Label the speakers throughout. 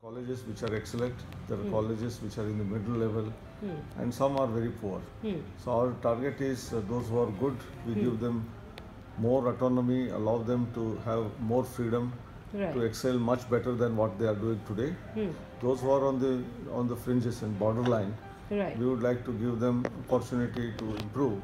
Speaker 1: Colleges which are excellent, there are colleges which are in the middle level, and some are very poor. So our target is those who are good, we give them more autonomy, allow them to have more freedom to excel much better than what they are doing today. Those who are on the fringes and borderline, we would like to give them opportunity to improve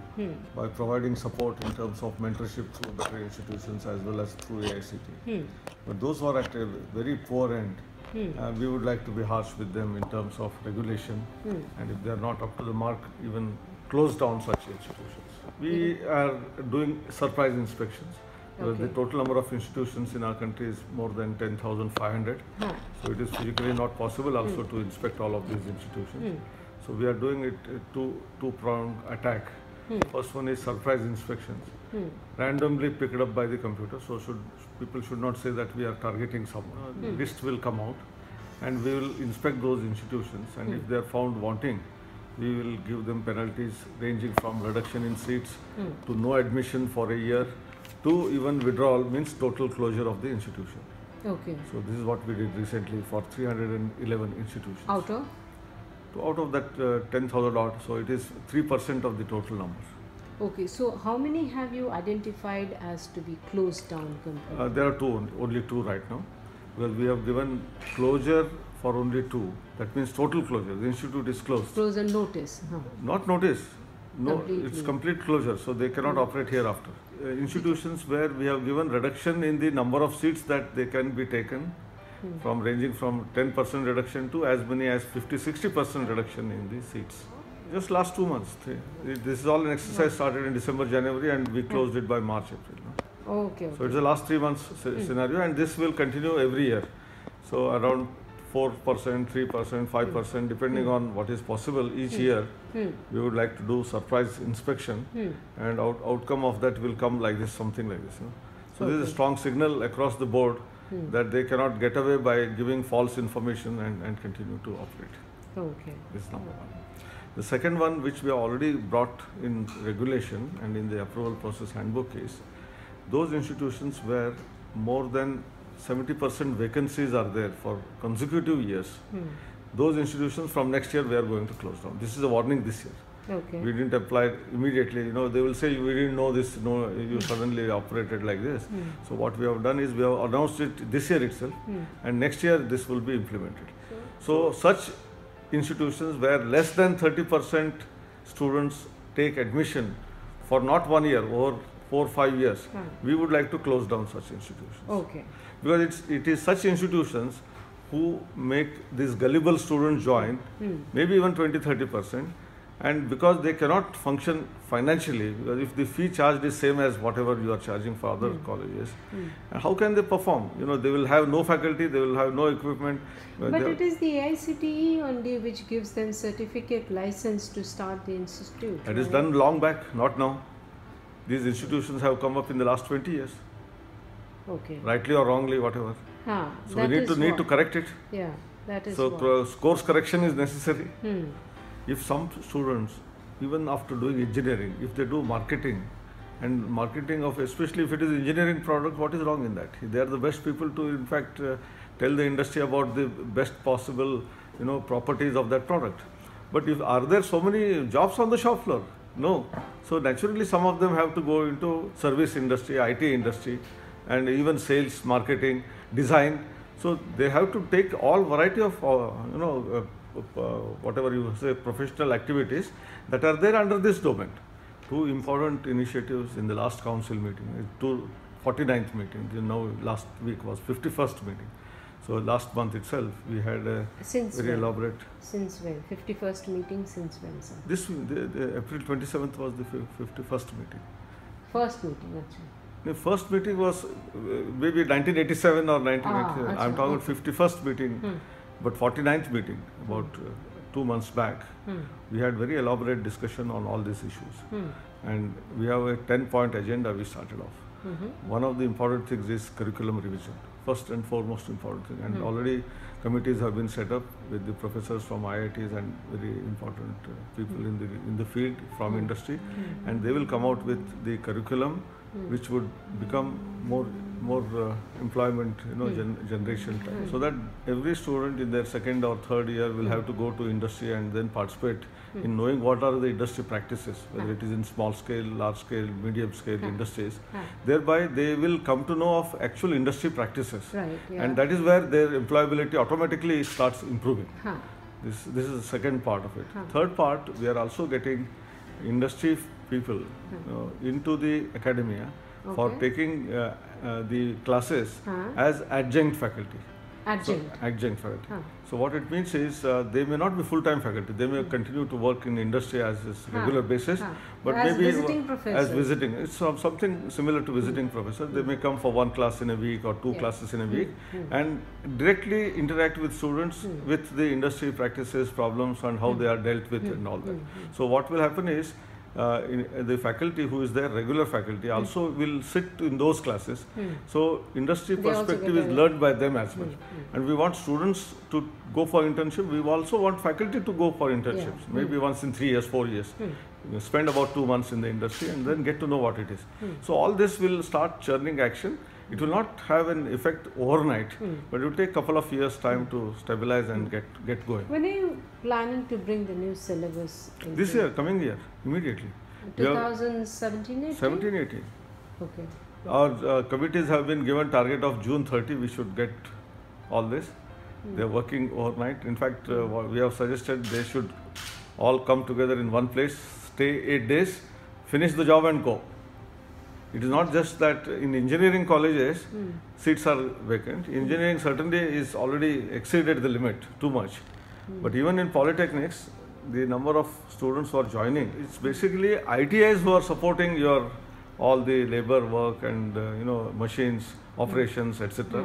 Speaker 1: by providing support in terms of mentorship through better institutions as well as through AICT. But those who are at a very poor end, we would like to be harsh with them in terms of regulation, and if they are not up to the mark, even close down such institutions. We are doing surprise inspections. The total number of institutions in our country is more than 10,500. So it is physically not possible also to inspect all of these institutions. So we are doing it two-pronged attack. First one is surprise inspections, randomly picked up by the computer. So people should not say that we are targeting someone. List will come out, and we will inspect those institutions. And if they are found wanting, we will give them penalties ranging from reduction in seats to no admission for a year, to even withdrawal, means total closure of the institution.
Speaker 2: Okay.
Speaker 1: So this is what we did recently for 311 institutions. Out of that 10,000 odd, so it is 3% of the total number.
Speaker 2: Okay, so how many have you identified as to be closed down completely?
Speaker 1: There are only two right now, because we have given closure for only two. That means total closure. The institute is closed.
Speaker 2: Close and notice.
Speaker 1: Not notice. No,
Speaker 2: Completely.
Speaker 1: it's complete closure, so they cannot operate hereafter. Institutions where we have given reduction in the number of seats that they can be taken, from ranging from 10% reduction to as many as 50-60% reduction in the seats. Just last 2 months. This is all an exercise started in December, January, and we closed it by March, April.
Speaker 2: Okay.
Speaker 1: So it's the last 3 months scenario, and this will continue every year. So around 4%, 3%, 5%, depending on what is possible each year, we would like to do surprise inspection, and outcome of that will come like this, something like this. So this is a strong signal across the board that they cannot get away by giving false information and continue to operate.
Speaker 2: Okay.
Speaker 1: This is number one. The second one, which we have already brought in regulation and in the approval process handbook, is those institutions where more than 70% vacancies are there for consecutive years. Those institutions from next year we are going to close down. This is a warning this year.
Speaker 2: Okay.
Speaker 1: We didn't apply immediately. They will say, we didn't know this. No, you suddenly operated like this. So what we have done is we have announced it this year itself, and next year this will be implemented. So such institutions where less than 30% students take admission for not 1 year, over 4 or 5 years, we would like to close down such institutions.
Speaker 2: Okay.
Speaker 1: Because it is such institutions who make these gullible students join, maybe even 20-30%, and because they cannot function financially, because if the fee charged is same as whatever you are charging for other colleges, and how can they perform? They will have no faculty, they will have no equipment.
Speaker 2: But it is the AICTE only which gives them certificate license to start the institute.
Speaker 1: It is done long back, not now. These institutions have come up in the last 20 years.
Speaker 2: Okay.
Speaker 1: Rightly or wrongly, whatever. So we need to correct it.
Speaker 2: Yeah, that is
Speaker 1: so course correction is necessary. If some students, even after doing engineering, if they do marketing, and marketing of, especially if it is engineering product, what is wrong in that? They are the best people to, in fact, tell the industry about the best possible, properties of that product. But are there so many jobs on the shop floor? No. So naturally, some of them have to go into service industry, IT industry, and even sales, marketing, design. So they have to take all variety of, whatever you say, professional activities that are there under this domain. Two important initiatives in the last council meeting, 49th meeting, last week was 51st meeting. So last month itself, we had a elaborate.
Speaker 2: Since when? 51st meeting since when, sir?
Speaker 1: The April 27th was the 51st meeting.
Speaker 2: First meeting, actually.
Speaker 1: The first meeting was maybe 1987 or 1987. I'm talking about 51st meeting, but 49th meeting, about 2 months back, we had very elaborate discussion on all these issues. And we have a 10-point agenda we started off. One of the important things is curriculum revision. First and foremost important thing. And already committees have been set up with the professors from IITs and very important people in the field from industry. And they will come out with the curriculum which would become more employment, generation time. So that every student in their second or third year will have to go to industry and then participate in knowing what are the industry practices, whether it is in small scale, large scale, medium scale industries. Thereby they will come to know of actual industry practices,
Speaker 2: Right, yeah.
Speaker 1: and that is where their employability automatically starts improving. This is the second part of it. Third part, we are also getting industry people into the academia for taking the classes as adjunct faculty.
Speaker 2: Adjunct.
Speaker 1: So, adjunct faculty. So what it means is they may not be full-time faculty. They may continue to work in industry as a regular basis, but
Speaker 2: as
Speaker 1: maybe
Speaker 2: visiting professors.
Speaker 1: as visiting. It's something similar to visiting professor. They may come for one class in a week or two classes in a week and directly interact with students with the industry practices, problems, and how they are dealt with and all that. So what will happen is the faculty who is there, regular faculty, also will sit in those classes. So industry
Speaker 2: They also
Speaker 1: perspective
Speaker 2: get
Speaker 1: is
Speaker 2: a-
Speaker 1: learned by them as well. And we want students to go for internship. We also want faculty to go for internships, maybe once in 3 years, 4 years. Spend about 2 months in the industry and then get to know what it is. So all this will start churning action. It will not have an effect overnight, but it will take a couple of years time to stabilize and get going.
Speaker 2: When are you planning to bring the new syllabus?
Speaker 1: This year, coming year, immediately. We have
Speaker 2: 2017, 18?
Speaker 1: 17, 18.
Speaker 2: Okay.
Speaker 1: Our committees have been given target of June 30. We should get all this. They are working overnight. In fact, what we have suggested they should all come together in one place, stay 8 days, finish the job and go. It is not just that in engineering colleges seats are vacant. Engineering certainly is already exceeded the limit too much. But even in polytechnics, the number of students who are joining, it's basically ITIs who are supporting your all the labor work and machines, operations, etc.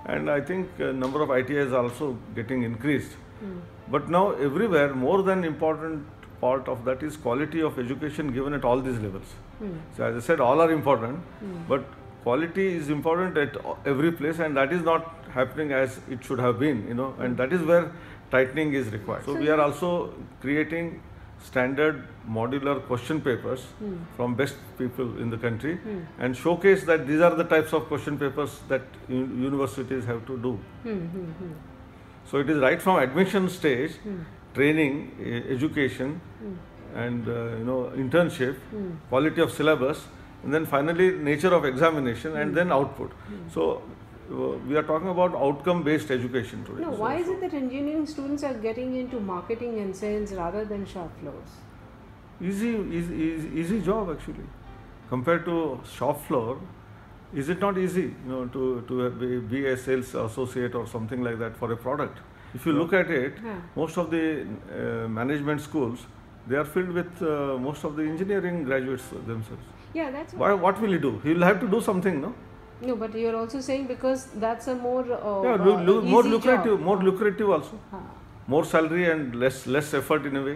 Speaker 1: And I think number of ITIs are also getting increased. But now everywhere, more than important part of that is quality of education given at all these levels. So as I said, all are important, but quality is important at every place, and that is not happening as it should have been, and that is where tightening is required. So we are also creating standard modular question papers from best people in the country and showcase that these are the types of question papers that universities have to do. So it is right from admission stage, training, education, and internship, quality of syllabus, and then finally nature of examination, and then output. So we are talking about outcome-based education today.
Speaker 2: No, why is it that engineering students are getting into marketing and sales rather than shop floors?
Speaker 1: Easy job actually. Compared to shop floor, is it not easy, to be a sales associate or something like that for a product? If you look at it, most of the management schools, they are filled with most of the engineering graduates themselves.
Speaker 2: Yeah, that's
Speaker 1: Why? What will he do? He will have to do something, no?
Speaker 2: No, but you're also saying because that's a more
Speaker 1: More
Speaker 2: easy
Speaker 1: lucrative,
Speaker 2: job.
Speaker 1: more lucrative also. More salary and less effort in a way.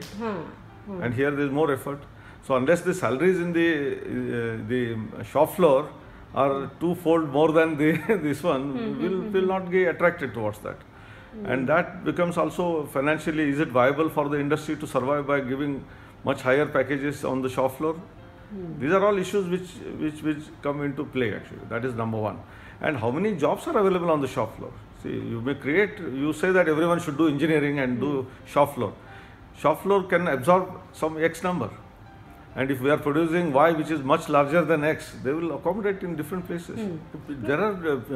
Speaker 1: And here there is more effort. So unless the salaries in the shop floor are twofold more than this one, will not get attracted towards that. And that becomes also financially, is it viable for the industry to survive by giving much higher packages on the shop floor? These are all issues which come into play actually. That is number one. And how many jobs are available on the shop floor? See, you say that everyone should do engineering and do shop floor. Shop floor can absorb some X number. And if we are producing Y, which is much larger than X, they will accommodate in different places. There are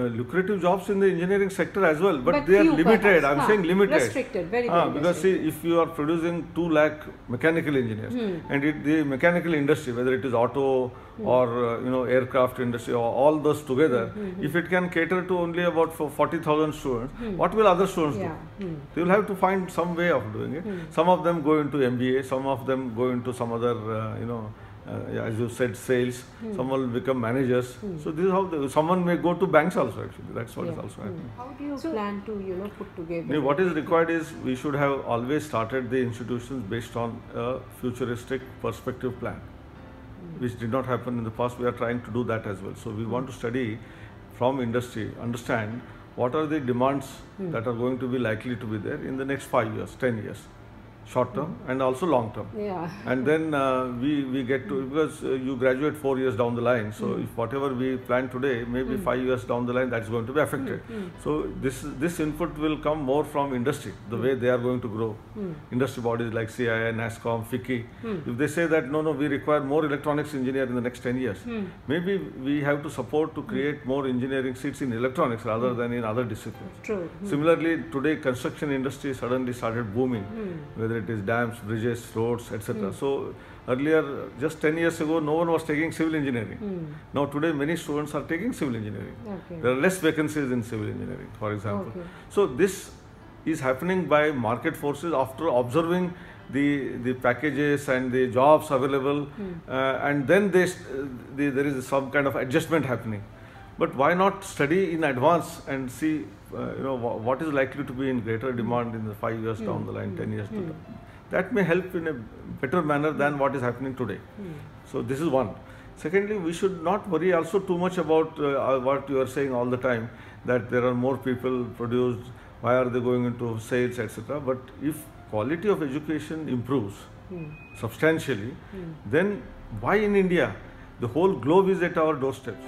Speaker 1: lucrative jobs in the engineering sector as well, but they are
Speaker 2: few
Speaker 1: limited.
Speaker 2: perhaps.
Speaker 1: I'm saying limited.
Speaker 2: Restricted, very, very
Speaker 1: Because see, if you are producing 2 lakh mechanical engineers, and the mechanical industry, whether it is auto or aircraft industry or all those together, if it can cater to only about 40,000 students, what will other students do? They will have to find some way of doing it. Some of them go into MBA, some of them go into some other, as you said, sales. Some will become managers. So this is how someone may go to banks also. Actually, that's what is also happening.
Speaker 2: How do you plan to put together?
Speaker 1: What is required is we should have always started the institutions based on a futuristic perspective plan, which did not happen in the past. We are trying to do that as well. So we want to study from industry, understand what are the demands that are going to be likely to be there in the next 5 years, 10 years. short term and also long term.
Speaker 2: Yeah.
Speaker 1: And then we get to, because you graduate 4 years down the line, so if whatever we plan today, maybe 5 years down the line, that's going to be affected. So this input will come more from industry, the way they are going to grow. Industry bodies like CII, NASSCOM, FICCI, if they say that no, we require more electronics engineer in the next 10 years, maybe we have to support to create more engineering seats in electronics rather than in other disciplines.
Speaker 2: True.
Speaker 1: Similarly, today construction industry suddenly started booming, whether it is dams, bridges, roads, etc. So earlier, just 10 years ago, no one was taking civil engineering. Now today, many students are taking civil engineering.
Speaker 2: Okay.
Speaker 1: There are less vacancies in civil engineering, for example.
Speaker 2: Okay.
Speaker 1: So this is happening by market forces after observing the packages and the jobs available, and then there is some kind of adjustment happening. But why not study in advance and see what is likely to be in greater demand in the 5 years down the line, 10 years down. That may help in a better manner than what is happening today. So this is one. Secondly, we should not worry also too much about what you are saying all the time, that there are more people produced, why are they going into sales, etc. But if quality of education improves substantially, then why in India? The whole globe is at our doorsteps.